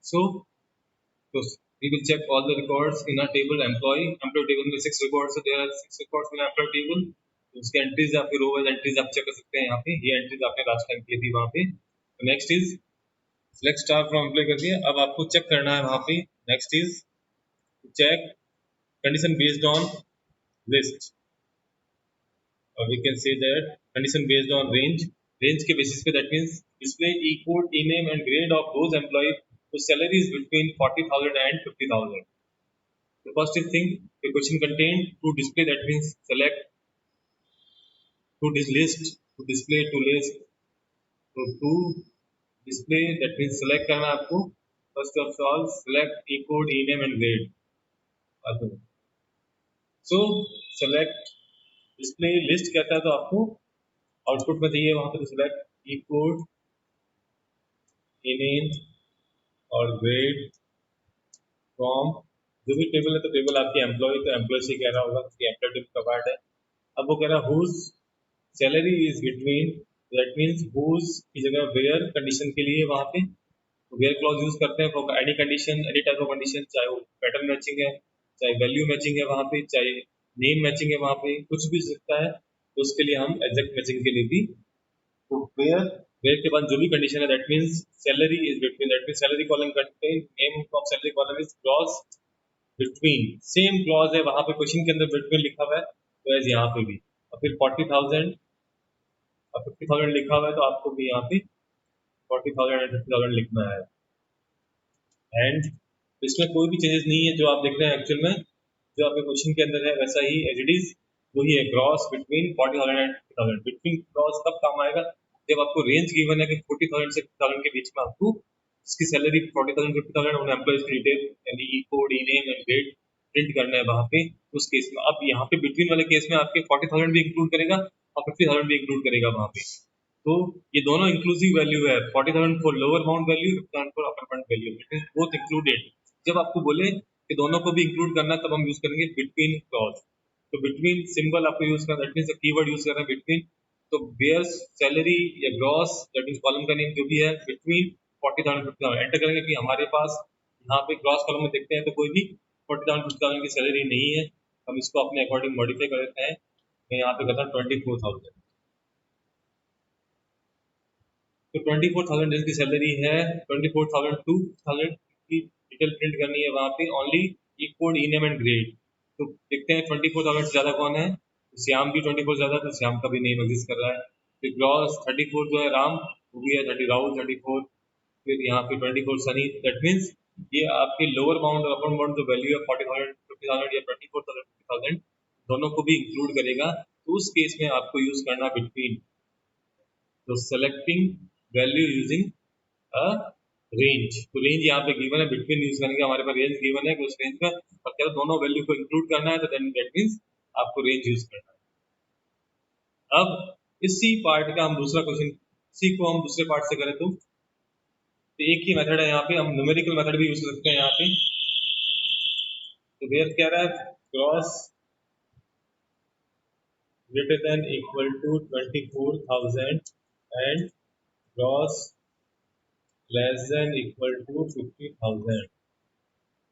So, so we will check all the records in our table employee table में 6 records है, there are 6 records in employee table. तो उसके entries आपके row wise entries आप check कर सकते हैं यहाँ पे, ये एंट्रीज आपने लास्ट टाइम की थी वहाँ पे. Next is select star from employ कर दिया. अब आपको चेक करना है वहाँ पे. Next is check condition based on list, or we can say that condition based on range के basis पे, that means display e-code, e-name and grade of those employees whose salary is between 40,000 and 50,000. The first thing, the question contained to display, that means select to this list, to display to list, to display, that means select करना आपको. First of all select e-code, e-name and grade. So select display list कहता है तो आपको output में चाहिए वहां पे सिलेक्ट ई कोड, e-name और ग्रेड फ्रॉम जो भी टेबल है. तो टेबल आपकी एम्प्लॉय, तो एम्प्लॉय से कह रहा होगा कि एम्प्लॉय का पार्ट है. अब वो कह रहा है whose salary is between, that means whose की जगह वेयर कंडीशन के लिए वहां पे वेयर क्लॉज यूज करते हैं for any condition, any type of condition, चाहे वो पैटर्न मैचिंग है, चाहे वैल्यू मैचिंग है वहां पे, चाहे नेम मैचिंग है वहां पे, कुछ भी सकता है. तो उसके लिए हम एग्जैक्ट मैचिंग के लिए भी तो वेयर के बाद जो भी कंडीशन है, that means salary is between, that means salary column contain name of salary column is clause between, same clause है वहां पे क्वेश्चन के अंदर बिटवीन लिखा हुआ है, तो एज यहाँ पे भी. और फिर 40,000 और 50,000 लिखा हुआ है, तो आपको भी यहाँ पे 40,000 एंड 50,000 लिखना है. एंड इसमें कोई भी चेंजेस नहीं है जो आप देख रहे हैं एक्चुअल में, जो आपके क्वेश्चन के अंदर है वैसा ही एज इट इज वही है. Gross between 40,000 and 50,000. Between gross कब काम आएगा, जब आपको रेंज गिवन है कि 40,000 से 50,000 के बीच में आपको इसकी सैलरी 40,000 50,000 उन एम्प्लॉइज की डिटेल यानी E code, E name and grade print करना है वहां पे. उस केस में अब यहाँ पे बिटवीन वाले केस में आपके 40,000 भी इंक्लूड करेगा और 50,000 भी इंक्लूड करेगा वहां पे. तो ये दोनों इंक्लूसिव वैल्यू है. 40,000 for lower bound value, 50,000 for upper bound value, it is both included. जब आपको बोले कि दोनों को भी इंक्लूड करना तब हम यूज करेंगे बिटवीन क्लॉज. तो बिटवीन सिंबल आपको यूज करना, दैट मींस कीवर्ड यूज कर रहे हैं बिटवीन. तो बेयर सैलरी या ग्रॉस, दैट मींस कॉलम का नेम जो भी है, बिटवीन 40,000 50,000 एंटर करेंगे कि हमारे पास यहाँ पे ग्रॉस कॉलम में देखते हैं तो कोई भी 40,000 50,000 की सैलरी नहीं है. हम इसको अपने अकॉर्डिंग मॉडिफाई कर देते हैं. मैं यहाँ पे करता हूँ 24,000. तो 24,000 जिसकी सैलरी है, 24,000 टू 50,000 की डिटेल प्रिंट करनी है वहां पे. Only E code, E name and grade. तो देखते हैं 24,000 से ज्यादा कौन है. तो श्याम भी 24 ज्यादा, तो श्याम का भी नेम एग्जिस्ट कर रहा है. फिर ग्रॉस 34 जो है राम, वो भी है 30 राहुल 34. फिर यहाँ पे 24 सनी. दैट मीन्स ये आपके लोअर बाउंड और अपर बाउंड जो वैल्यू है 40,000 50,000 या 24,000 50,000 दोनों को भी इंक्लूड करेगा. तो उस केस में आपको यूज करना बिटवीन. तो selecting value using a range. तो रेंज यहाँ पे गिवन है, बिटवीन यूज करेंगे. हमारे पास रेंज गिवन है कि उस रेंज में और क्या दोनों वैल्यू को इंक्लूड करना है, तो देन दैट मींस आपको रेंज यूज करना है. अब इसी पार्ट का हम दूसरा क्वेश्चन, इसी को हम दूसरे पार्ट से करें तो एक ही मेथड है यहाँ पे. हम न्यूमेरिकल मेथड भी यूज कर सकते हैं यहाँ पे. तो वेयर क्या रहा है, gross greater than equal to 24,000 and gross less than equal to 50,000.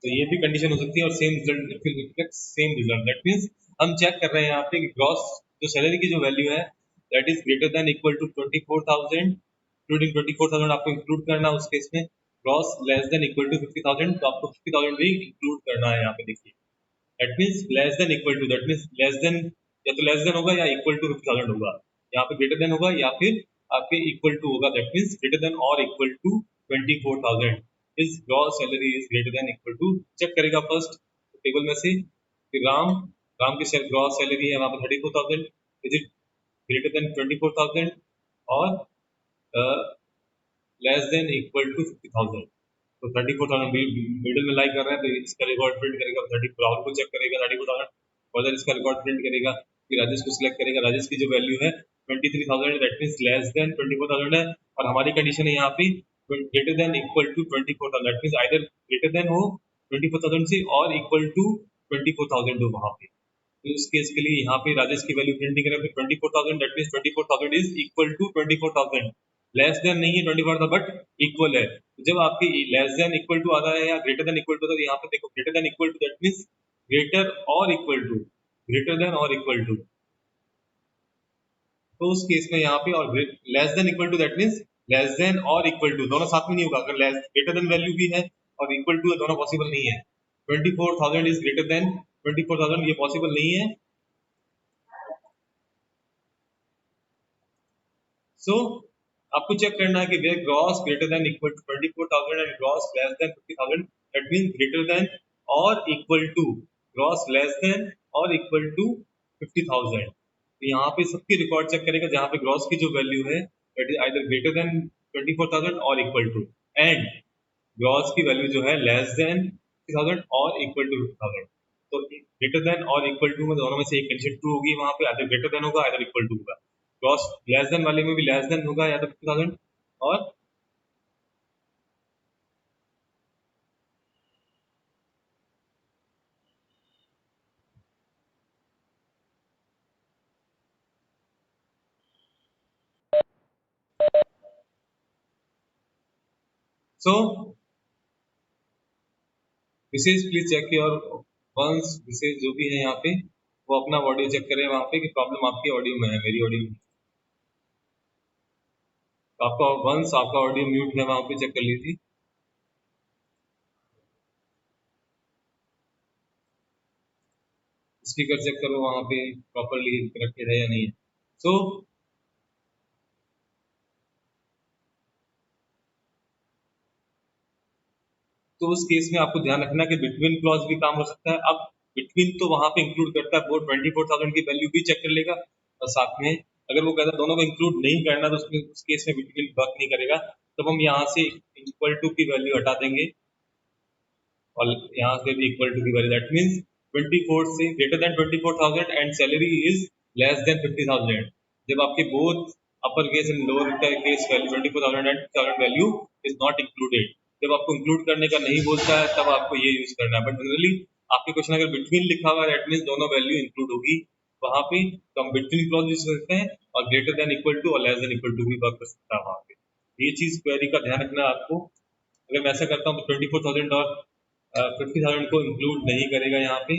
तो ये भी कंडीशन हो सकती है और same result will reflect same result. That means हम चेक कर रहे हैं यहाँ पे कि ग्रॉस जो सैलरी की जो वैल्यू है that is greater than equal to 24,000, including 24,000 आपको इंक्लूड करना है उस केस में. Gross less than equal to 50,000, तो आपको 50,000 भी इंक्लूड करना है यहाँ पे. देखिए that means less than equal to, that means less than या तो लेस देन होगा या इक्वल टू 50,000 होगा. यहाँ पे ग्रेटर देन होगा या फिर आपके इक्वल टू होगा. दैट मींस ग्रेटर देन और equal to 24,000. Is gross salary is greater than equal to. Check करेगा फर्स्ट टेबल में से कि राम की ग्रॉस सैलरी है वहां पर 34,000. इज इट ग्रेटर देन 24,000 और लेस देन इक्वल टू 50,000. तो 34,000 मिडिल में लाइक कर रहे हैं, तो इसका रिकॉर्ड प्रिंट करेगा. 30 राहुल को चेक करेगा 34,000 और देन इसका रिकॉर्ड प्रिंट करेगा. फिर राजेश को सिलेक्ट करेगा. राजेश की जो वैल्यू है 23,000, दैट मींस लेस देन 24,000 है. और हमारी कंडीशन है यहाँ पे greater than equal to 24,000. That means either greater than हो 24,000 से और इक्वल टू 24,000 हो वहां पे. तो इस केस के लिए यहाँ पे राजेश की वैल्यू प्रिंट नहीं करेगा. 24,000 that means 24,000 is equal to 24,000. Less than नहीं है 24 था बट इक्वल है। तो जब आपकी लेस देन इक्वल टू आता है या ग्रेटर देन इक्वल टू आता है, यहाँ पे देखो greater than equal to that means greater और इक्वल टू, ग्रेटर देन और इक्वल टू। तो उस केस में यहाँ पे और less than equal to that means less than और इक्वल टू दोनों साथ में नहीं होगा। अगर लेस ग्रेटर देन वैल्यू भी है और इक्वल टू है, दोनों पॉसिबल नहीं है। 24,000 इज ग्रेटर देन 24,000, ये पॉसिबल नहीं है। सो आपको चेक करना है कि where gross greater than equal to 24,000 and gross less than 50,000, that means greater than और equal to, gross less than और इक्वल टू 50,000। तो यहाँ पे सबके रिकॉर्ड चेक करेगा जहाँ पे ग्रॉस की जो वैल्यू है that is either greater then 24,000 और इक्वल टू, एंड ग्रॉस की वैल्यू जो है लेस देन 50,000 और इक्वल टू 50,000। तो ग्रेटर देन और इक्वल टू में दोनों में से एक कंडीशन ट्रू होगी, वहां पे आइदर ग्रेटर देन होगा आइदर इक्वल टू होगा। क्रॉस लेस देन वाले में भी लेस देन होगा या तो 50,000 और सो विशेष प्लीज चेक योर वंस विशेष जो भी है यहाँ पे वो अपना ऑडियो चेक करे वहां पे कि प्रॉब्लम आपकी ऑडियो में है, मेरी ऑडियो में। तो आपका वंस आपका ऑडियो म्यूट है वहां पे चेक कर लीजिए। स्पीकर चेक करो वहां पे प्रॉपरली कनेक्टेड है या नहीं है। सो तो उस केस में आपको ध्यान रखना कि बिटवीन क्लॉज भी काम हो सकता है। अब बिटवीन तो वहां पे इंक्लूड करता है, वो 24,000 की वैल्यू भी चेक कर लेगा और साथ में अगर वो कहता है दोनों को इंक्लूड नहीं करना तो उसमें उस केस में बिटवीन वर्क नहीं करेगा। तब हम यहाँ से इक्वल टू की वैल्यू हटा देंगे और यहाँ से भी इक्वल टू की वैल्यू, दैट मीन्स 24 से greater than 24,000 and salary is less than 50,000। जब आपके both upper case and lower case value 24,000 and 50,000 value is not included, जब आपको इंक्लूड करने का नहीं बोलता है तब आपको ये यूज करना है। बट जनरली आपके क्वेश्चन अगर बिटवीन लिखा हुआ है दैट मीन्स दोनों वैल्यू इंक्लूड होगी वहां पे, तो हम बिटवीन क्लॉज यूज करते हैं और ग्रेटर देन इक्वल टू और लेस देन इक्वल टू भी वर्क कर सकता है वहां पे। ये चीज क्वेरी का ध्यान रखना है आपको। अगर मैं ऐसा करता हूँ तो 24,000 और 50,000 को इंक्लूड नहीं करेगा यहाँ पे।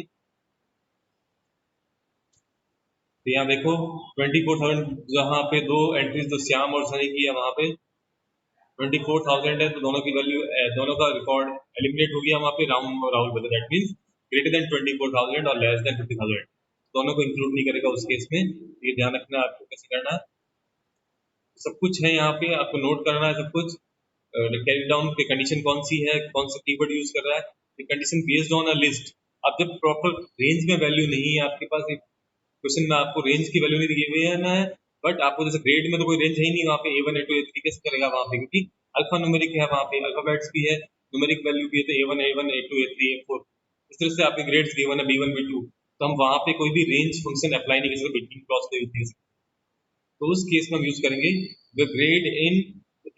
तो यहाँ देखो 24,000 जहाँ पे दो एंट्रीज जो श्याम और सनी की है वहां पे 24,000 है, तो दोनों की वैल्यू दोनों का रिकॉर्ड एलिमिनेट हो गया वहां पे, राम और राहुल बदल, दैट मींस ग्रेटर देन 24,000 और लेस देन 50,000 दोनों को इंक्लूड नहीं करेगा उस केस में। ये ध्यान रखना है आपको कैसे करना है। सब कुछ है यहाँ पे, आपको नोट करना है सब कुछ। कैरी डाउन की कंडीशन कौन सी है, कौन सा कीवर्ड यूज कर रहा है, condition based on a list. अब जब प्रॉपर रेंज में वैल्यू नहीं है आपके पास, क्वेश्चन में आपको रेंज की वैल्यू नहीं दी हुई है ना है, बट आपको जैसे ग्रेड में तो कोई रेंज है ही नहीं वहाँ पे A1 A2 A3 कैसे करेगा वहाँ पे, क्योंकि अल्फा न्यूमेरिक है वहाँ पे, अल्फाबेट्स भी है, न्यूमेरिक वैल्यू भी है, तो A1 A1 A2 A3 A4 इस तरह से आपके ग्रेड्स गिवन है B1 B2, तो हम वहाँ पे कोई भी रेंज फंक्शन अप्लाई नहीं कर सकते, बिटवीन क्लॉज को यूज नहीं कर सकते। तो उस केस में हम यूज करेंगे द ग्रेड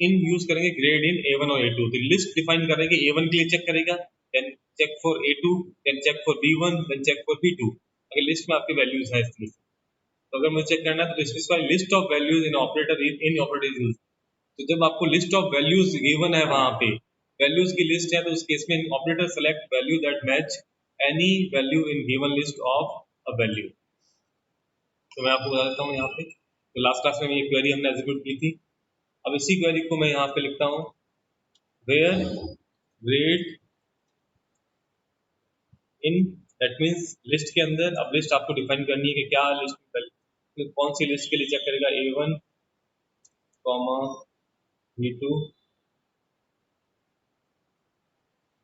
इन यूज करेंगे ग्रेड इन A1 और A2। तो लिस्ट डिफाइन करेंगे, A1 के लिए चेक करेगा, then check for A2, then check for B1, then check for B2। अगर लिस्ट में आपकी वैल्यूज है इस तरह से, तो अगर मुझे चेक करना है तो specify list of values in operator in operator use. तो जब आपको लिस्ट ऑफ वैल्यूज गिवन है वहां पे, वैल्यूज की लिस्ट है, तो उस केस में operator select value that match any value in given list of a value. तो मैं आपको बता देता हूँ यहाँ पे, तो लास्ट क्लास में ये क्वेरी हमने एग्जीक्यूट की थी। अब इसी क्वेरी को मैं यहाँ पे लिखता हूँ where grade in, that means list के अंदर। अब लिस्ट आपको डिफाइन करनी है कि क्या लिस्ट, तो कौन सी लिस्ट के लिए चेक करेगा, A1 कॉमा B2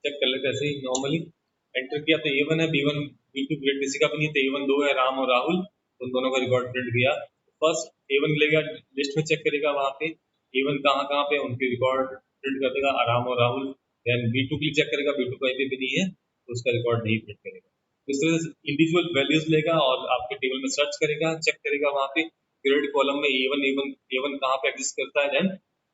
चेक कर लेते ऐसे ही नॉर्मली एंटर किया तो A1 है, B1 B2 ग्रेड किसी का भी नहीं, तो A1 दो है राम और राहुल, तो उन दोनों का रिकॉर्ड प्रिंट किया। फर्स्ट A1 लेगा लिस्ट में चेक करेगा वहां पे A1 कहाँ कहाँ पे उनके रिकॉर्ड प्रिंट कर देगा राम और राहुल। देन B2 के लिए चेक करेगा, B2 कहीं पे भी नहीं है तो उसका रिकॉर्ड नहीं प्रिंट करेगा। इस तरह से इंडिविजुअल वैल्यूज लेगा और आपके टेबल में सर्च करेगा, चेक करेगा वहां पे ग्रेड कॉलम में A1 कहाँ पे एग्जिस्ट करता है, देन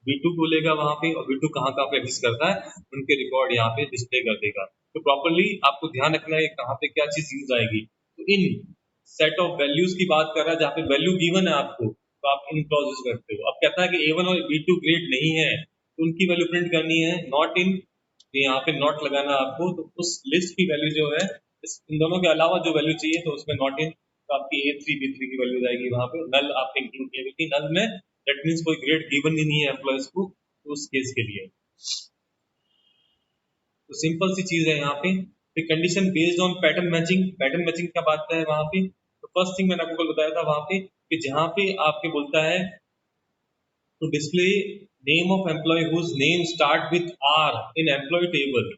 B2 को लेगा वहां पे और B2 कहाँ कहाँ पे एग्जिस्ट करता है उनके रिकॉर्ड यहाँ पे डिस्प्ले कर देगा। तो प्रॉपरली आपको ध्यान रखना है कहाँ पे क्या चीज यूज आएगी। तो इन सेट ऑफ वैल्यूज की बात कर रहा है जहाँ पे वैल्यू गिवन है आपको, तो आप इन क्लॉज यूज करते हो। अब कहता है कि A1 और B2 ग्रेड नहीं है तो उनकी वैल्यू प्रिंट करनी है, नॉट इन, यहाँ पे नॉट लगाना आपको। तो उस लिस्ट की वैल्यू जो है इन दोनों के अलावा जो वैल्यू चाहिए तो उसमें नॉट इन, तो आपकी A3 B3 की वैल्यू जाएगी वहां पे। नल आपने इंक्लूड किया क्योंकि नल में दैट मीन्स कोई ग्रेड गिवन ही नहीं है एम्प्लॉयज को, तो उस केस के लिए। तो सिंपल सी चीज है यहाँ पे। फिर condition based on pattern matching, pattern matching का बात है वहां पे। तो फर्स्ट थिंग मैंने आपको कल बताया था वहां पे कि जहां पे आपके बोलता है to display name of employ whose name start with R in employ table,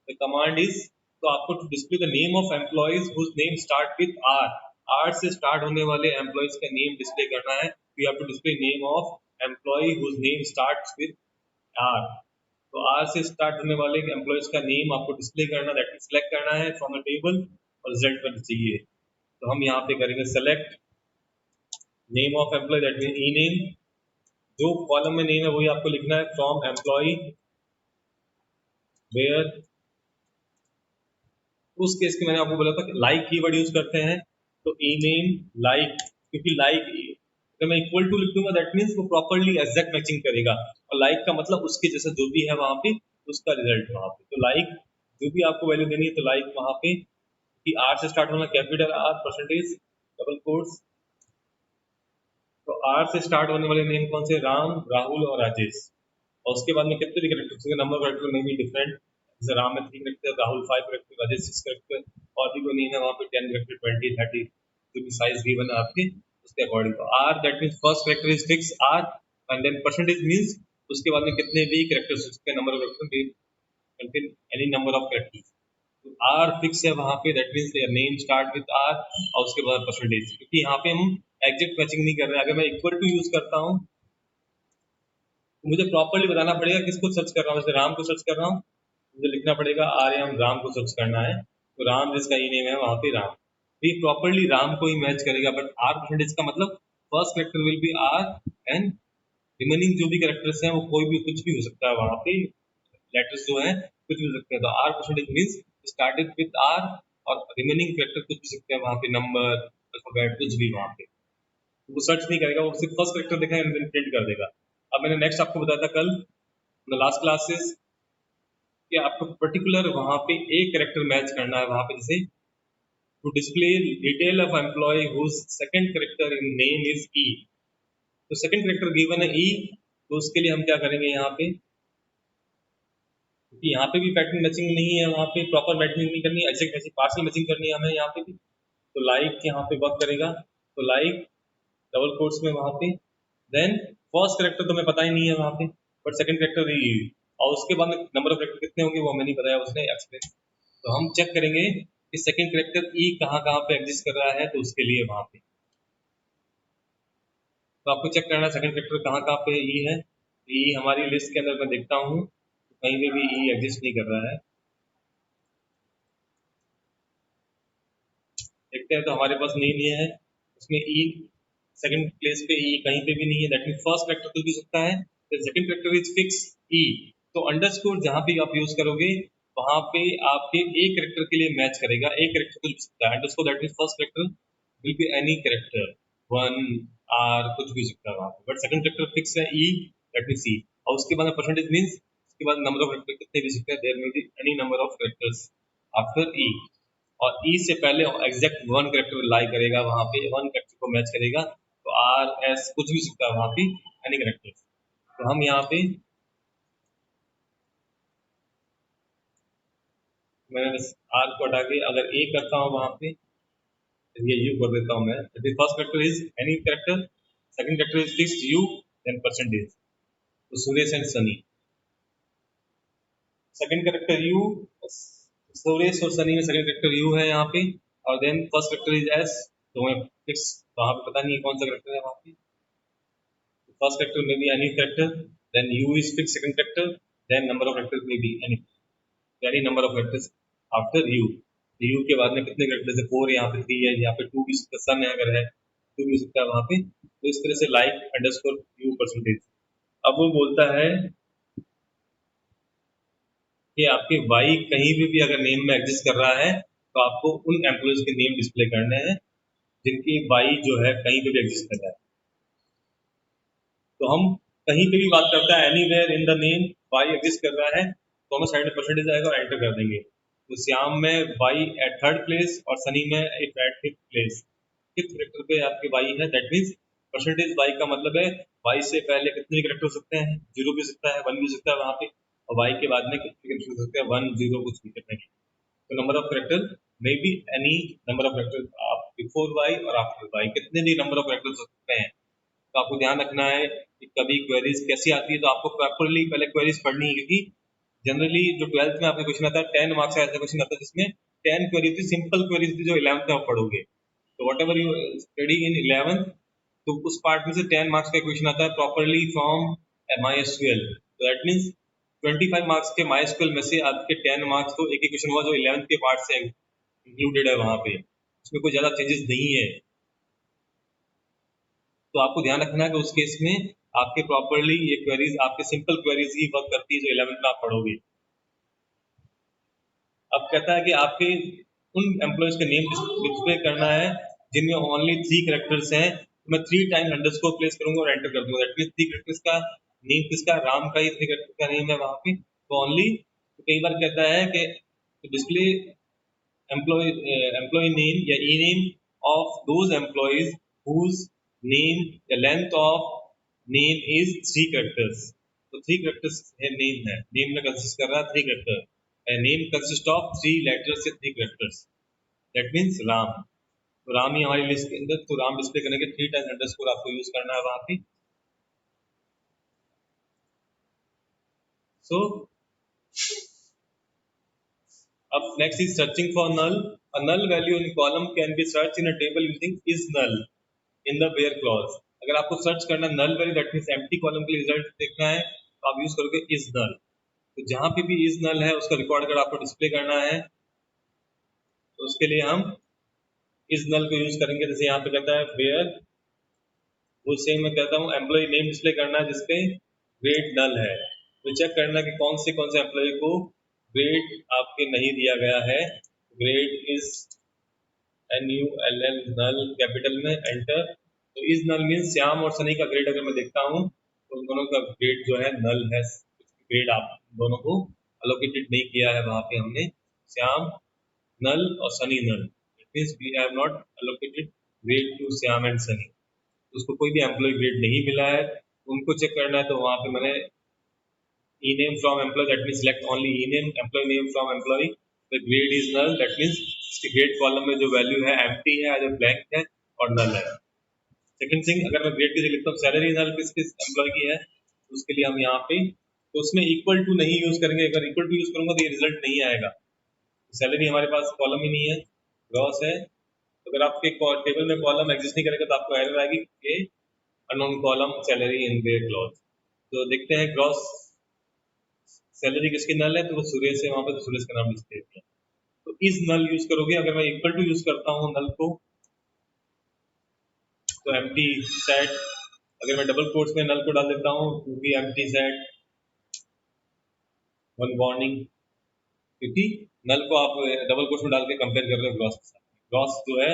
the command is, तो आपको to display the name of employees whose name start with R, R से स्टार्ट होने वाले एम्प्लॉयज का नेम डिस्प्ले करना है। You have to display name of employ whose name starts with R. तो R से स्टार्ट होने वाले एम्प्लॉयज का नेम आपको डिस्प्ले करना, दैट मीन सिलेक्ट करना है फ्रॉम द टेबल और रिजल्ट पर चाहिए। तो हम यहाँ पे करेंगे select name of employ, that mean E name, जो कॉलम में नेम है वही आपको लिखना है, फ्रॉम एम्प्लॉय वेयर। उस केस के मैंने आपको बोला था कि लाइक कीवर्ड यूज करते हैं, तो ई नेम लाइक, क्योंकि लाइक अगर मैं इक्वल टू लिख दूंगा दैट मीन्स वो प्रॉपर्ली एग्जैक्ट मैचिंग करेगा, और लाइक का मतलब उसके जैसा जो भी है वहां पे उसका रिजल्ट वहां पे। तो लाइक जो भी आपको वैल्यू देनी है तो लाइक वहां पे कि आर से स्टार्ट होना, capital R percentage double quotes. तो आर से स्टार्ट होने वाले नेम कौन से, राम, राहुल और राजेश। और उसके बाद में कितने भी करेक्टर्स, नंबर करेक्टर में भी डिफरेंट, जैसे राम में 3 character, Rahul 5 character, Rajesh 6 character, और भी कोई नेम है वहाँ पे 10 करेक्टर, 20, 30, जो भी साइज गिवन है आपके उसके अकॉर्डिंग। तो R that means first character is fix R, and then percentage means उसके बाद में कितने भी करेक्टर्स, उसके number of character contain any number of characters. तो आर फिक्स है वहां पे, that means their name start with R और उसके बाद परसेंटेज, क्योंकि यहाँ पे हम एग्जैक्ट मैचिंग नहीं कर रहे हैं। अगर मैं इक्वल टू यूज करता हूँ तो मुझे प्रॉपर्ली बताना पड़ेगा किसको सर्च कर रहा हूँ। जैसे राम को सर्च कर रहा हूँ, मुझे लिखना पड़ेगा आर्यम, राम को सर्च करना है तो राम जिसका ई नेम है वहां पे राम, ये प्रॉपर्ली राम को ही मैच करेगा। बट आर परसेंटेज का मतलब first character will be R and remaining जो भी करेक्टर्स हैं वो कोई भी कुछ भी हो सकता है वहां पे, लेटर्स जो है कुछ भी हो सकते हैं। तो R percentage means started with R, और रिमेनिंग करेक्टर कुछ भी सकते हैं वहां पे, नंबर, अल्फाबेट, कुछ भी वहां पे। वो सर्च नहीं करेगा, वो सिर्फ फर्स्ट करेक्टर देखा है प्रिंट कर देगा। अब मैंने नेक्स्ट आपको बताया था कल लास्ट क्लासेस कि आपको पर्टिकुलर वहां पे एक करेक्टर मैच करना है वहां पे, जैसे to display detail of employ whose second character in name is E. तो सेकंड करेक्टर गिवन है ई, तो उसके लिए हम क्या करेंगे यहाँ पे, क्योंकि यहाँ पे भी पैटर्न मैचिंग नहीं है, वहाँ पे प्रॉपर मैचिंग नहीं करनी है, एग्जैक्ट मैचिंग पार्शियल मैचिंग करनी है हमें यहाँ पे भी। तो लाइक यहाँ पे वर्क करेगा, तो लाइक डबल कोट्स में वहां पे, देन फर्स्ट करेक्टर तो हमें पता ही नहीं है वहां पे, बट सेकंड करेक्टर ही, और उसके बाद नंबर ऑफ करेक्टर कितने होंगे वो हमें नहीं बताया उसने एक्सप्लेन। तो हम चेक करेंगे कि सेकंड करेक्टर ई कहाँ कहाँ पे एग्जिस्ट कर रहा है, तो उसके लिए वहां पे तो आपको चेक करना है सेकंड करेक्टर कहाँ कहाँ पे ई है। ई हमारी लिस्ट के अंदर मैं देखता हूँ कहीं पे भी ई एग्जिस्ट नहीं कर रहा है। देखते हैं तो हमारे पास नहीं है उसमें ई, सेकंड प्लेस पे ई कहीं पे भी नहीं है, दैट मीन फर्स्ट करेक्टर तो भी सकता है, सेकंड करेक्टर इज फिक्स ई। तो अंडरस्कोर जहां भी आप यूज करोगे वहां पे आपके एक करेक्टर के लिए मैच करेगा, एक करेक्टर कुछ भी सकता है, underscore that mean first character will be any character, one, R, कुछ भी सकता है वहां पे, बट सेकंड करेक्टर फिक्स है ई, दैट मीन सी। और उसके बाद परसेंटेज मींस उसके बाद नंबर ऑफ करेक्टर कितने भी सकते हैं, there may be any number of characters after E. और ई से पहले एग्जैक्ट वन करेक्टर लाई करेगा वहां पे, वन करेक्टर को मैच करेगा, तो आर एस कुछ भी सकता है वहां पे, एनी करेक्टर। तो हम यहाँ पे मैंने आर को हटा के अगर ए करता हूँ वहां पे, ये यू कर देता हूँ मैं, first character is any character, second character is fixed U, then percentage. तो Suresh and Sunny, second character U, Suresh और सनी में सेकंड करेक्टर यू है यहाँ पे, और then first character is S, तो मैं फिक्स वहां पे पता नहीं है कौन सा करेक्टर है वहां पे। First character may be any character, then U is fixed second character, then number of characters may be any number of characters after U. तो U के बाद में कितने characters है, 4 यहाँ पे 3 है, यहाँ पे 2 भी सन है अगर है 2 भी सकता है वहाँ पे। तो इस तरह से लाइक अंडरस्कोर U परसेंटेज। अब वो बोलता है कि आपके Y कहीं भी अगर नेम में एग्जिस्ट कर रहा है तो आपको उन एम्प्लॉयज के नेम डिस्प्ले करने हैं जिनकी Y जो है कहीं पे भी एग्जिस्ट कर रहा है। तो हम कहीं पे भी बात करते हैं anywhere in the name Y exist कर रहा है तो हमें साइड में परसेंटेज आएगा और एंटर कर देंगे। तो श्याम में वाई एट थर्ड प्लेस और सनी में at fifth place, fifth character पे आपके वाई है, दैट मीन्स परसेंटेज वाई का मतलब है वाई से पहले कितने करेक्टर हो सकते हैं, जीरो भी हो सकता है, वन भी हो सकता है वहां पे, और वाई के बाद में कितने करेक्टर हो सकते हैं, वन जीरो कुछ भी करने के। तो number of character may be any number of character आप बिफोर वाई और आफ्टर वाई, कितने भी नंबर ऑफ करेक्टर हो सकते हैं। तो आपको ध्यान रखना है कि कभी क्वेरीज कैसी आती है तो आपको प्रॉपरली पहले क्वेरीज पढ़नी है, क्योंकि जनरली जो 12th में आपका क्वेश्चन आता है 10 मार्क्स का ऐसा क्वेश्चन आता है जिसमें 10 क्वेरी थी, सिंपल क्वेरीज थी जो 11th में आप पढ़ोगे। तो what ever you study in 11th, तो उस पार्ट में से 10 मार्क्स का क्वेश्चन आता है प्रॉपरली फ्रॉम MySQL। तो दैट मीन्स 25 मार्क्स के MySQL में से आपके 10 मार्क्स तो एक ही क्वेश्चन हुआ जो 11th के पार्ट से इंक्लूडेड है वहां पे, उसमें कोई ज्यादा चेंजेस नहीं है। तो आपको ध्यान रखना है कि उस केस में आपके प्रॉपरली ये क्वेरीज आपके सिंपल क्वेरीज ही वर्क करती है जो 11th में आप पढ़ोगे। अब कहता है कि आपके उन एम्प्लॉयज के नेम डिस्प्ले करना है जिनमें ओनली 3 करेक्टर्स हैं, तो मैं 3 टाइम अंडरस्कोर प्लेस करूंगा और एंटर कर दूंगा। दैट मींस 3 करेक्टर्स का नेम किसका, राम का ही 3 करेक्टर का नेम है वहां पे, तो ओनली। तो कई बार कहता है कि डिस्प्ले एम्प्लॉय नेम या E name of those employees whose name the length of name is 3 characters। तो 3 characters है नेम, है नेम में कंसिस्ट कर रहा है 3 character, name consist of 3 letters से 3 characters, दैट मींस राम। तो राम ही हमारी लिस्ट के अंदर, तो राम डिस्प्ले करने के 3 टाइम्स अंडरस्कोर आपको यूज करना है वहां पे। सो अब next is searching for null. A null value in column can be searched in a table using is null in the where clause। अगर आपको सर्च करना null value that means empty column के result देखना है तो आप use करोगे is null. तो जहां पे भी इज नल है उसका रिकॉर्ड अगर आपको डिस्प्ले करना है तो उसके लिए हम इज नल को यूज करेंगे। जैसे यहाँ पे कहता है वेयर, वो सेम मैं कहता हूँ एम्प्लॉय नेम डिस्प्ले करना है जिसपे ग्रेड नल है, तो चेक करना कि कौन से एम्प्लॉय को ग्रेड आपके नहीं दिया गया है। Grade is NULL null capital में एंटर। तो इज नल मीन्स श्याम और सनी का ग्रेड अगर मैं देखता हूँ तो उन दोनों का ग्रेड जो है नल है, ग्रेड आप दोनों को अलोकेटेड नहीं किया है वहां पे हमने, श्याम नल और Sunny null, it means we have not allocated grade to Shyam and Sunny. उसको कोई भी एम्प्लॉय ग्रेड नहीं मिला है, उनको चेक करना है तो वहां पे मैंने E name from employee that means select only E name, employee name from employee, the grade is null that means इसके ग्रेड कॉलम में जो वैल्यू है एम्प्टी है, जो ब्लैंक है और नल है। सेकंड थिंग, अगर मैं ग्रेड के लिए लिखता हूँ सैलरी नल किस किस एम्प्लॉय की है तो उसके लिए हम यहाँ पे तो उसमें इक्वल टू नहीं यूज करेंगे, अगर इक्वल टू यूज करूंगा तो ये रिजल्ट नहीं आएगा। सैलरी हमारे पास कॉलम ही नहीं है, ग्रॉस है। तो अगर आपके टेबल में कॉलम एग्जिस्ट नहीं करेगा तो आपको एरर आएगी कि unknown column salary in where clause. तो देखते हैं ग्रॉस सैलरी किसकी नल है, तो वो सुरेश है वहां पे, तो सुरेश का नाम डिस्प्ले किया। तो इज नल यूज करोगे, अगर मैं इक्वल टू यूज करता हूँ नल को तो एम्प्टी सेट, अगर मैं डबल कोट्स में नल को डाल देता हूँ तो भी एम्प्टी सेट वन वार्निंग, क्योंकि नल को आप डबल कोट्स में डाल के कंपेयर कर रहे हो ग्रॉस के साथ। ग्रॉस जो है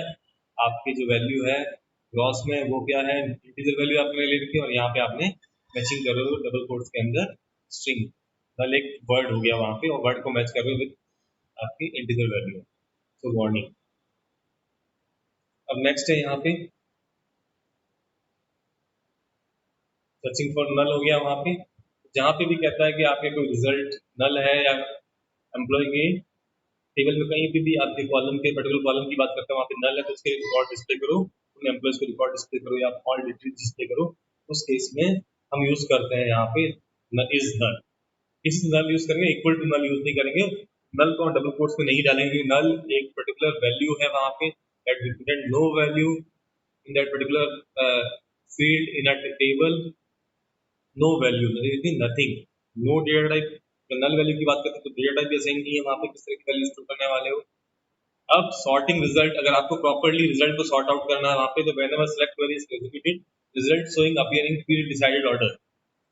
आपकी जो वैल्यू है ग्रॉस में वो क्या है, इंटीजर वैल्यू आपने ले रखी है और यहाँ पे आपने मैचिंग कर रहे हो डबल कोट्स के अंदर स्ट्रिंग, नल एक वर्ड हो गया वहां पे और वर्ड को मैच कर रहे हो विद आपकी इंटीजर वैल्यू, सो वार्निंग। अब नेक्स्ट है यहाँ पे सर्चिंग फॉर नल हो गया वहां पे, जहां पे भी कहता है कि आपके कोई रिजल्ट नल है या एम्प्लॉय के टेबल में कहीं पे भी आपके कॉलम के पर्टिकुलर कॉलम की बात करते हैं वहां पे नल है तो उसके रिकॉर्ड डिस्प्ले करो, उन एम्प्लॉयज को रिकॉर्ड डिस्प्ले करो या ऑल डिटेल्स डिस्प्ले करो। उस केस में हम यूज करते हैं यहाँ पे इज नल। इस नल यूज करेंगे, इक्वल टू नल यूज नहीं करेंगे, नल को डबल कोट्स में नहीं डालेंगे। नल एक पर्टिकुलर वैल्यू है वहां पे that represent no value in that particular field in a table, no value nothing, no data type. Null value की बात करते हैं तो डेटा टाइप भी असाइन नहीं है वहां पे, किस तरह की वैल्यू स्टोर करने वाले हो। अब सॉर्टिंग रिजल्ट, अगर आपको प्रॉपर्ली रिजल्ट को सॉर्ट आउट करना है वहां पे तो whenever select query is executed result showing appearing pre decided order.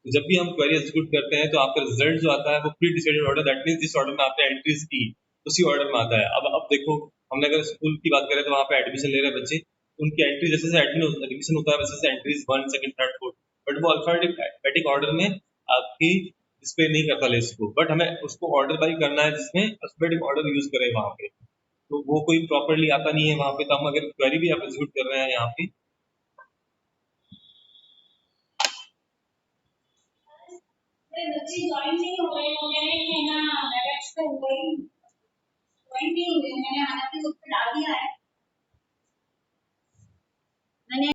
तो जब भी हम क्वेरी एग्जीक्यूट करते हैं तो आपका रिजल्ट जो आता है वो pre decided order, that means जिस ऑर्डर में आपने एंट्रीज की उसी ऑर्डर में आता है। अब देखो हमने अगर स्कूल की बात करें तो वहां पे एडमिशन ले रहे हैं बच्चे, उनकी एंट्री जैसे एडमिशन होता है वैसे एंट्रीज 1 2 3 4 बट वो अल्फाबेटिक ऑर्डर में आपकी डिस्प्ले नहीं करता लिस्ट को, बट हमें उसको ऑर्डर बाई करना है जिसमें अल्फाबेटिक ऑर्डर यूज करें वहां पे, तो वो कोई प्रॉपरली आता नहीं है वहां पे। तो हम अगर क्वेरी भी आप एग्जीक्यूट कर रहे हैं यहाँ पे, बच्चे ज्वाइन नहीं हो रहे हैं, मैंने है ना वेबएक्स पे ज्वाइन नहीं हुए, मैंने हालांकि उस पर डाल दिया है मैंने।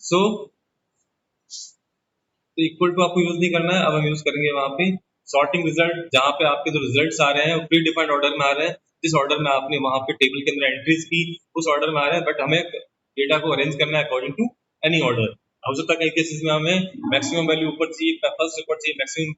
सो तो इक्वल टू आपको यूज नहीं करना है। अब हम यूज करेंगे वहां पे सॉर्टिंग रिजल्ट, जहां पे आपके जो रिजल्ट्स आ रहे हैं वो प्री डिफाइंड ऑर्डर में आ रहे हैं, जिस ऑर्डर में आपने वहां पे टेबल के अंदर एंट्रीज की उस ऑर्डर में आ रहे हैं, बट हमें डेटा को अरेंज करना है अकॉर्डिंग टू एनी ऑर्डर। हो सकता है कई केसेस में हमें मैक्सिमम वैल्यू ऊपर चाहिए, फर्स्ट रिकॉर्ड चाहिए मैक्सिमम,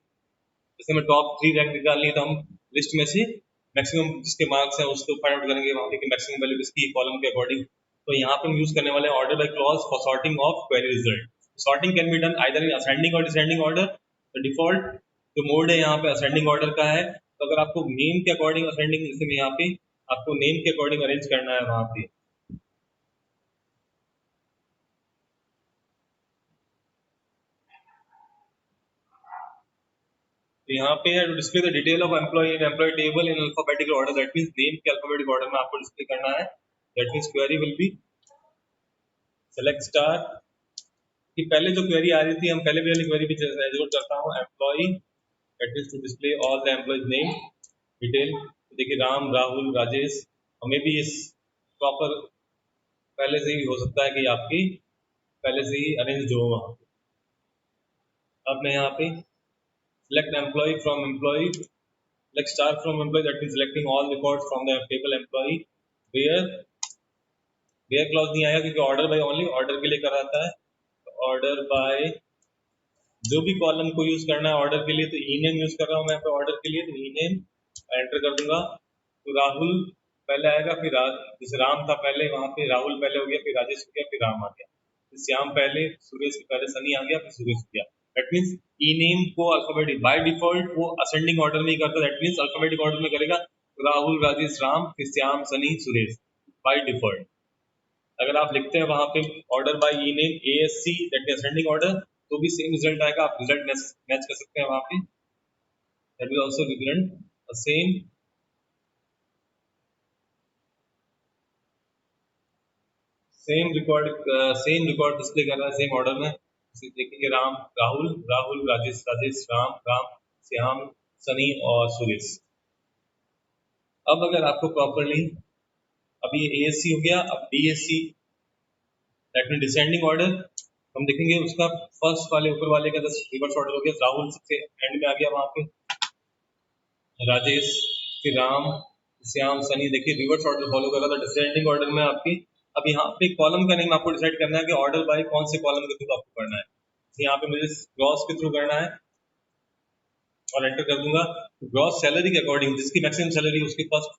जैसे हमें टॉप 3 रैंक निकालनी है तो हम लिस्ट में से मैक्सिमम जिसके मार्क्स हैं उसको फाइंड आउट करेंगे वहां पे कि मैक्सिमम वैल्यू किसकी कॉलम के अकॉर्डिंग। तो यहाँ पे हम यूज करने वाले हैं order by clause for sorting of query result. Sorting can be done either in ascending और डिसेंडिंग ऑर्डर। तो डिफॉल्ट जो मोड है यहाँ पे असेंडिंग ऑर्डर का है, तो अगर आपको नेम के अकॉर्डिंग असेंडिंग, जैसे यहाँ पे आपको नेम के अकॉर्डिंग अरेंज करना है वहां पे, तो यहाँ पे है display the detail of employee in employ table in alphabetical order, that means name के अल्फाबेटिक ऑर्डर में आपको डिस्प्ले करना है। That means query will be select star कि पहले जो क्वेरी आ रही थी, हम पहले भी वाली क्वेरी भी एग्जीक्यूट करता हूँ employee that means to display all the employees name detail. तो देखिए राम, राहुल, राजेश, हमें भी इस प्रॉपर पहले से ही हो सकता है कि आपकी पहले से ही अरेंज हो वहाँ पे। अब मैं यहाँ पे select employee from employee, select star from employee, that means selecting all records from the table employee, where clause नहीं आएगा क्योंकि ऑर्डर बाय ओनली ऑर्डर के लिए कराता है। ऑर्डर बाय जो भी कॉलम को यूज करना है ऑर्डर के लिए, तो ई नेम यूज कर रहा हूँ मैं यहाँ पे ऑर्डर के लिए, तो ई नेम एंटर कर दूंगा। तो राहुल पहले आएगा, फिर जैसे राम था पहले, वहां पे राहुल पहले हो गया, फिर राजेश हो गया, फिर राम आ गया, फिर श्याम पहले, सुरेश के पहले सनी आ गया, फिर सुरेश हो गया। दैट मीन्स ई नेम को अल्फाबेटिक बाय डिफॉल्ट वो असेंडिंग ऑर्डर में ही करता, दैट मीन्स अल्फाबेटिक ऑर्डर में करेगा। राहुल, राजेश, राम, फिर श्याम, सनी, सुरेश बाय डिफॉल्ट। अगर आप लिखते हैं वहां पे order by E name ASC that is ascending order, तो भी सेम रिजल्ट आएगा, आप रिजल्ट मैच कर सकते हैं वहां पे। That will also represent same same record display कर रहा है सेम ऑर्डर में। देखेंगे राम, राहुल, राहुल, राजेश, राजेश, राम, राम, श्याम, सनी और सुरेश। अब अगर आपको प्रॉपरली, अब ये ASC हो गया, अब DSC that mean descending order, हम देखेंगे उसका फर्स्ट वाले ऊपर वाले का जस्ट रिवर्स ऑर्डर हो गया, राहुल सबसे एंड में आ गया, वहां पे राजेश, फिर राम, श्याम, सनी, देखिए रिवर्स ऑर्डर फॉलो कर रहा था, डिसेंडिंग ऑर्डर में आपकी। अब यहाँ पे कॉलम का नेम आपको डिसाइड करना है कि ऑर्डर बाय कौन से कॉलम के थ्रू आपको करना है। तो यहाँ पे मुझे ग्रॉस के थ्रू करना है और एंटर कर दूंगा। ग्रॉस सैलरी के अकॉर्डिंग जिसकी मैक्सिमम सैलरी उसके पास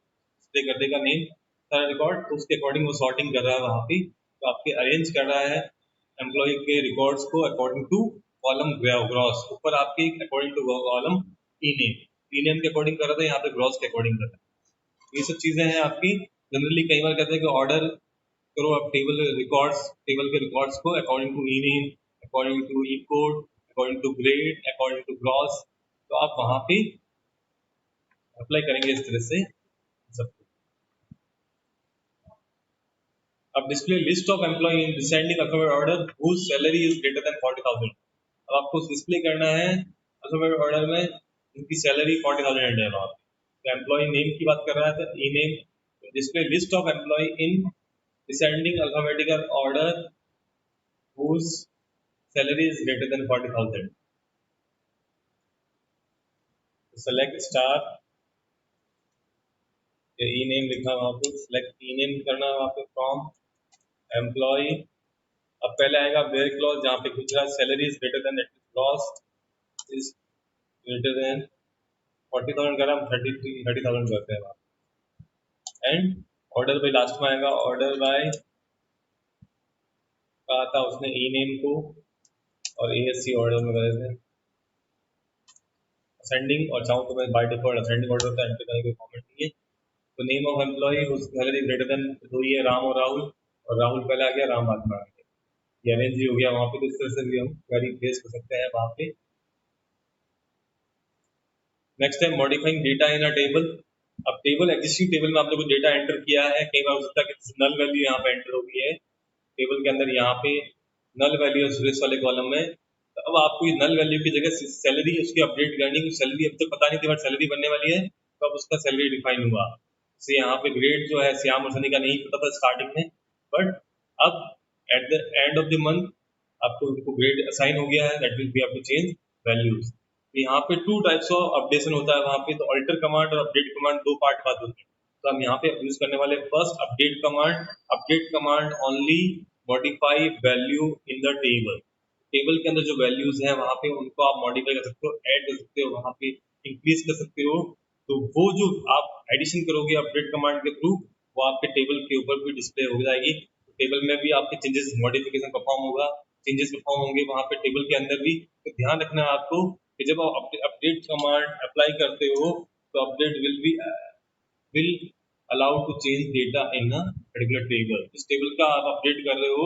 पे कर देगा नेम सारा रिकॉर्ड, तो उसके अकॉर्डिंग वो सॉर्टिंग कर रहा है वहाँ पे, तो आपके अरेंज कर रहा है एम्प्लॉय के रिकॉर्ड्स को अकॉर्डिंग टू कॉलम ग्रॉस, ऊपर आपके according to column E name, E name के अकॉर्डिंग कर रहा था, यहाँ पे ग्रॉस के अकॉर्डिंग कर रहा है। ये सब चीजें हैं आपकी। जनरली कई बार कहते हैं कि ऑर्डर करो आप टेबल रिकॉर्ड्स, टेबल के रिकॉर्ड्स को according to E name, according to E code, according to grade, according to gross, तो आप वहां पे अप्लाई करेंगे इस तरह से सब। अब display list of employee in descending alphabet order whose salary is greater than 40,000। अब आपको डिस्प्ले करना है अल्फाबेट ऑर्डर में उनकी सैलरी 40,000 है वहाँ पे। एम्प्लॉय नेम की बात कर रहा है तो E name, display list of employee in descending alphabetical order whose salary is greater than 40,000। Select star, E name लिखा वहाँ पे, सिलेक्ट ई नेम करना है वहाँ पे फ्रॉम एम्प्लॉय। अब पहले आएगा वेयर क्लॉज, जहाँ पे कुछ salary is greater then clause is greater than 40,000 का हम 30,000 करते हैं वहाँ। एंड ऑर्डर बाय लास्ट में आएगा, ऑर्डर बाय कहा था उसने ई नेम को और ASC ऑर्डर में गए थे असेंडिंग, और चाहूँ तो मैं बाय डिफॉल्ट असेंडिंग ऑर्डर होता है, एंटर करने की कमेंट नहीं है। तो name of employee salary greater than, दो ही है राम और राहुल, और राहुल पहले आ गया, राम बाद में आ गया, ये अरेंज ही हो गया वहाँ पे। तो इस तरह से भी हम क्वेरी प्लेस कर सकते हैं वहाँ पे। नेक्स्ट है modifying data in a table. अब टेबल, एग्जिस्टिंग टेबल में आप लोगों को डेटा एंटर किया है, कई बार हो सकता है कि नल वैल्यू यहाँ पे एंटर हो गई है टेबल के अंदर, यहाँ पे नल वैल्यू है सुरेश वाले कॉलम में। तो अब आपको ये नल वैल्यू की जगह सैलरी उसकी अपडेट करनी है। सैलरी अब तक पता नहीं थी बट सैलरी बनने वाली है, तो अब उसका सैलरी डिफाइन हुआ। से यहाँ पे ग्रेड जो है श्याम और सनी का नहीं पता था स्टार्टिंग में, बट अब at the end of the month आपको उनको ग्रेड असाइन हो गया है, दैट विल बी आपको चेंज वैल्यूज। तो यहाँ पे टू टाइप्स ऑफ अपडेशन होता है वहाँ पे, तो अल्टर कमांड और अपडेट कमांड दो पार्ट बात होती है। तो हम यहाँ पे यूज करने वाले first update command. Update command only modify value in the table, table के अंदर जो वैल्यूज हैं वहाँ पे उनको आप मॉडिफाई कर सकते हो, ऐड कर सकते हो, वहाँ पे इंक्रीज कर सकते हो। तो वो जो आप एडिशन करोगे अपडेट कमांड के थ्रू, वो आपके टेबल के ऊपर भी डिस्प्ले हो जाएगी। तो टेबल में भी आपके चेंजेस मॉडिफिकेशन परफॉर्म होगा, चेंजेस परफॉर्म होंगे वहाँ पे टेबल के अंदर भी। तो ध्यान रखना है आपको कि जब आप अपडेट कमांड अप्लाई करते हो तो update will allow to change data in a particular table। जिस टेबल का आप अपडेट कर रहे हो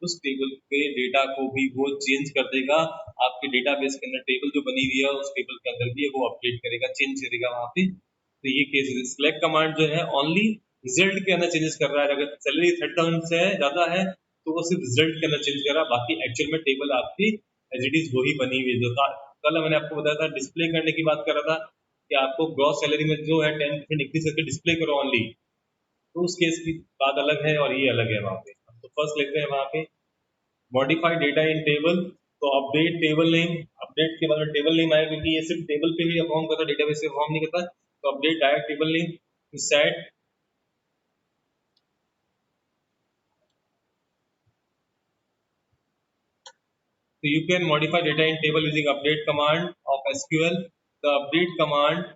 उस टेबल के डेटा को भी वो चेंज कर देगा, आपके डेटाबेस के अंदर टेबल जो बनी हुई है उस टेबल के अंदर भी वो अपडेट करेगा, चेंज करेगा वहाँ पे। तो ये केस है। सिलेक्ट कमांड जो है ओनली रिजल्ट के अंदर चेंजेस कर रहा है, अगर सैलरी 30,000 से ज्यादा है तो वो सिर्फ रिजल्ट के अंदर चेंज कर रहा है, बाकी एक्चुअल में टेबल आपकी एज इट इज वही बनी हुई है। जो था कल मैंने आपको बताया था डिस्प्ले करने की बात कर रहा था कि आपको ग्रॉस सैलरी में जो है 10% इंक्रीज करके डिस्प्ले करो ओनली, तो उस केस की बात अलग है और ये अलग है वहाँ पे। तो फर्स्ट लेते हैं वहाँ पे मॉडिफाई डेटा इन टेबल। तो अपडेट टेबल नेम, अपडेट के बाद में टेबल नेम आएगा क्योंकि ये सिर्फ टेबल पे ही परफॉर्म करता है, डेटाबेस से परफॉर्म नहीं करता। तो update direct table name, set so you can modify data in table using update command of SQL। the update command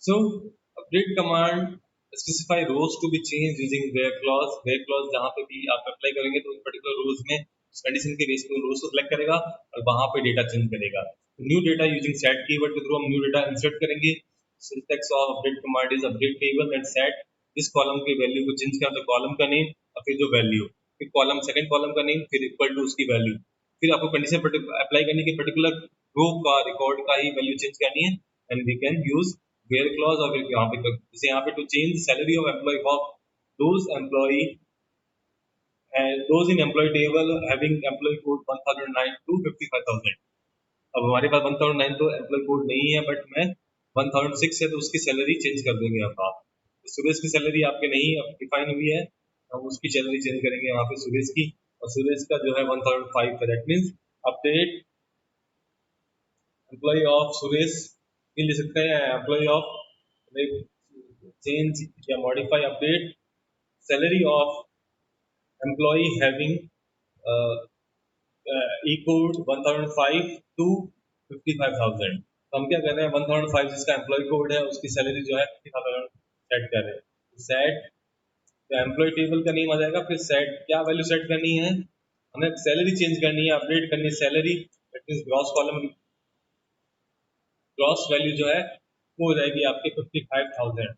So update command specify rows to be changed using where clause। where clause जहाँ पे भी आप apply करेंगे तो उस particular रोज में condition के base पे रोज को सिलेक्ट करेगा और वहाँ पे डेटा चेंज करेगा। New data using set keyword के थ्रू हम न्यू डेटा इंसर्ट करेंगे। Syntax of update command is update table and set इस कॉलम के वैल्यू को चेंज किया तो कॉलम का नेम और फिर जो वैल्यू, फिर कॉलम सेकंड कॉलम का नेम, फिर इक्वल टू उसकी वैल्यू। फिर आपको कंडीशन अप्लाई करने के पर्टिकुलर रो का रिकॉर्ड का ही वैल्यू चेंज करनी है and we can use where clause. और यहाँ पे जैसे यहाँ पे to change salary of employee of those employee those in employee table having employee code 1009 to 55,000. अब हमारे पास 1009 तो एम्प्लॉय कोड नहीं है, बट मैं 1006 है तो उसकी सैलरी चेंज कर देंगे अब आप। तो सुरेश की सैलरी आपके नहीं अब डिफाइन हुई है, हम उसकी सैलरी चेंज करेंगे यहाँ पे सुरेश की, और सुरेश का जो है 1005 है। That means update employee of Suresh भी ले सकते हैं, एम्प्लॉय ऑफ चेंज या modify update salary of employee having E code 1005 to 55,000। तो हम क्या कर रहे हैं 1005 जिसका एम्प्लॉय कोड है उसकी सैलरी जो है 55,000 सेट कर रहे हैं। सेट तो एम्प्लॉय टेबल का नेम आ जाएगा, फिर सेट क्या वैल्यू सेट करनी है, हमें सैलरी चेंज करनी है, अपडेट करनी है salary, that means gross column gross value जो है वो हो जाएगी आपके 55,000।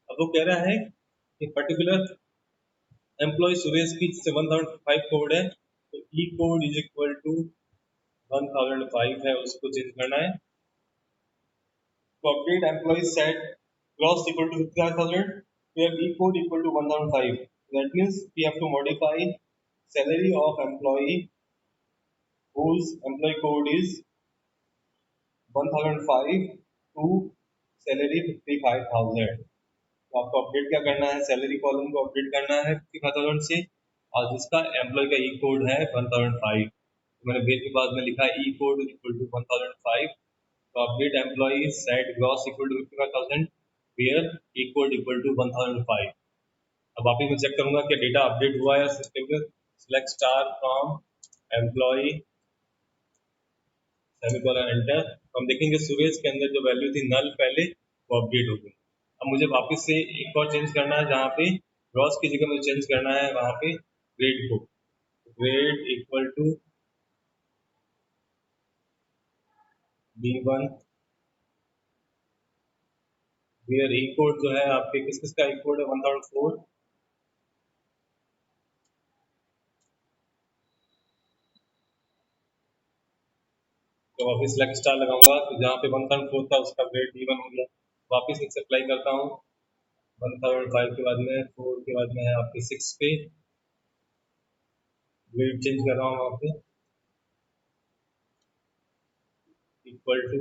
अब वो कह रहा है कि पर्टिकुलर एम्प्लॉय सुरेश की 1005 कोड है, तो E code is equal to 1005 है, उसको चेंज करना है। तो update employee set gross equal to 55,000 where e code equal to 1005. That means we have to modify salary of employee whose employee code is 1005 to salary 55,000. तो आपको update क्या करना है, सैलरी कॉलम को अपडेट करना है 55,000 से, और जिसका एम्प्लॉय का ई कोड है 1005। तो मैंने वेर के बाद में लिखा है ई कोड इक्वल टू 1005। तो update employee set gross equal to 55,000 where E code equal to 1005। अब वापिस मैं चेक करूंगा कि डेटा अपडेट हुआ है सिस्टम में। Select star from employ semicolon enter. तो हम देखेंगे सुरेश के अंदर जो वैल्यू थी नल पहले वो अपडेट हो गई। अब मुझे वापस से एक और चेंज करना है, जहाँ पे ग्रॉस की जगह मुझे चेंज करना है वहाँ पे ग्रेड को, grade equal to B1 where E code जो है आपके किस किस का ई कोड है 1004। तो वापस सिलेक्ट स्टार लगाऊंगा, तो जहाँ पे 1004 था उसका ग्रेड B1 हो गया। वापस इसे अप्लाई करता हूँ 1005 के बाद में 4 के बाद में है आपके 6 पे ग्रेड चेंज कर रहा हूँ वहाँ पे इक्वल टू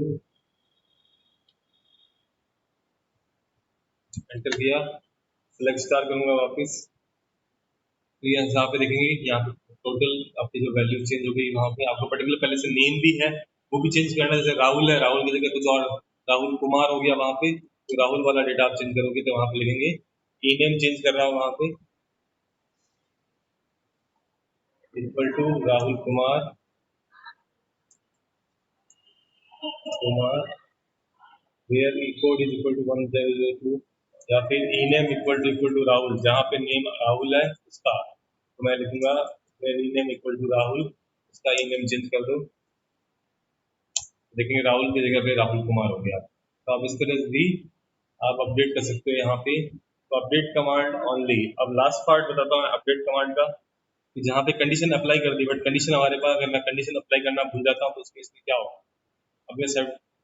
एंटर किया, सिलेक्ट स्टार करूंगा वापस। तो यहाँ पे देखेंगे यहाँ पे टोटल आपकी जो वैल्यू चेंज हो गई, वहाँ पे आपको पर्टिकुलर पहले से नेम भी है वो भी चेंज करना है। जैसे राहुल है, राहुल की जगह कुछ और राहुल कुमार हो गया वहाँ पे, तो राहुल वाला डेटा आप चेंज करोगे तो वहाँ पे लिखेंगे ई नेम चेंज कर रहा हूँ वहाँ पे equal to Rahul Kumar Kumar where E code is equal to 1002, या फिर E name equal to Rahul, जहाँ पे नेम राहुल है उसका तो मैं लिखूंगा E name equal to Rahul, उसका ई नेम चेंज कर दो। देखेंगे राहुल की जगह पे राहुल कुमार हो गया। तो आप इस तरह से भी आप अपडेट कर सकते हो यहाँ पे। तो अपडेट कमांड ओनली। अब लास्ट पार्ट बताता हूँ अपडेट कमांड का, कि जहाँ पे कंडीशन अप्लाई कर दी बट कंडीशन हमारे पास अगर मैं कंडीशन अप्लाई करना भूल जाता हूँ तो उस केस में क्या होगा। अब मैं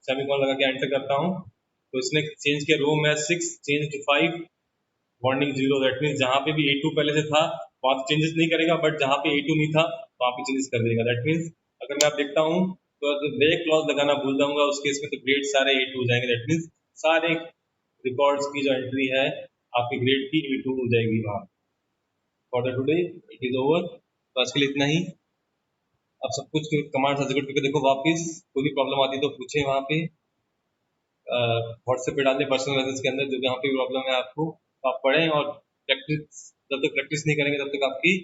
सेमीकोलन लगा के एंटर करता हूँ, तो इसने चेंज किया रो में 6 change to 5 warning 0। That means जहाँ पे भी A2 पहले से था वहाँ पे चेंजेस नहीं करेगा, बट जहाँ पे A2 नहीं था वहाँ पे चेंजेस कर देगा। दैट मीन्स अगर मैं आप देखता हूँ तो ब्रेक क्लॉज लगाना भूल जाऊंगा उस केस में तो ग्रेड सारे A2 हो जाएंगे। दैट मीन्स सारे रिकॉर्ड्स की जो एंट्री है आपकी ग्रेड की A2 हो जाएगी वहाँ। For the today it is over. तो आज के लिए इतना ही। आप सब कुछ कमांड एग्जीक्यूट करके देखो, वापस कोई भी प्रॉब्लम आती है तो पूछें वहाँ पे, व्हाट्सएप पे डाल दें पर्सनल मैसेज के अंदर, जो जहाँ पे प्रॉब्लम है आपको तो आप पढ़ें। और प्रैक्टिस जब तक प्रैक्टिस नहीं करेंगे तब तक आपकी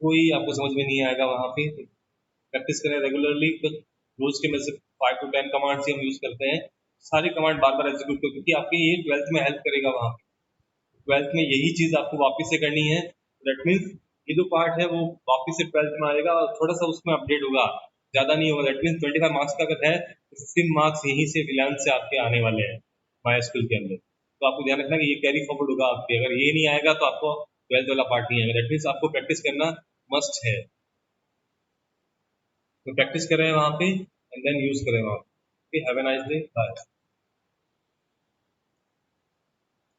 कोई आपको समझ में नहीं आएगा वहाँ पे। प्रैक्टिस करें रेगुलरली। तो रोज के में से 5 to 10 कमांड्स हम यूज करते हैं, सारे कमांड बार बार एग्जीक्यूट करो, क्योंकि आपकी ये 12th में हेल्प करेगा। वहाँ पे 12th में यही चीज आपको वापस से करनी है। दैट मीन्स ये जो पार्ट है वो वापस से 12th में आएगा और थोड़ा सा उसमें अपडेट होगा, ज्यादा नहीं होगा। दैट मीन्स 25 मार्क्स का अगर है तो 15 मार्क्स यहीं से रिलायंस से आपके आने वाले हैं माई स्कूल के अंदर। तो आपको ध्यान रखना कि ये कैरी फॉरवर्ड होगा आपके, अगर ये नहीं आएगा तो आपको 12th वाला पार्ट नहीं आएगा। दैट मीन्स आपको प्रैक्टिस करना मस्ट है। तो प्रैक्टिस करें वहाँ पे एंड देन यूज करें वहाँ पे। Have a nice day, bye.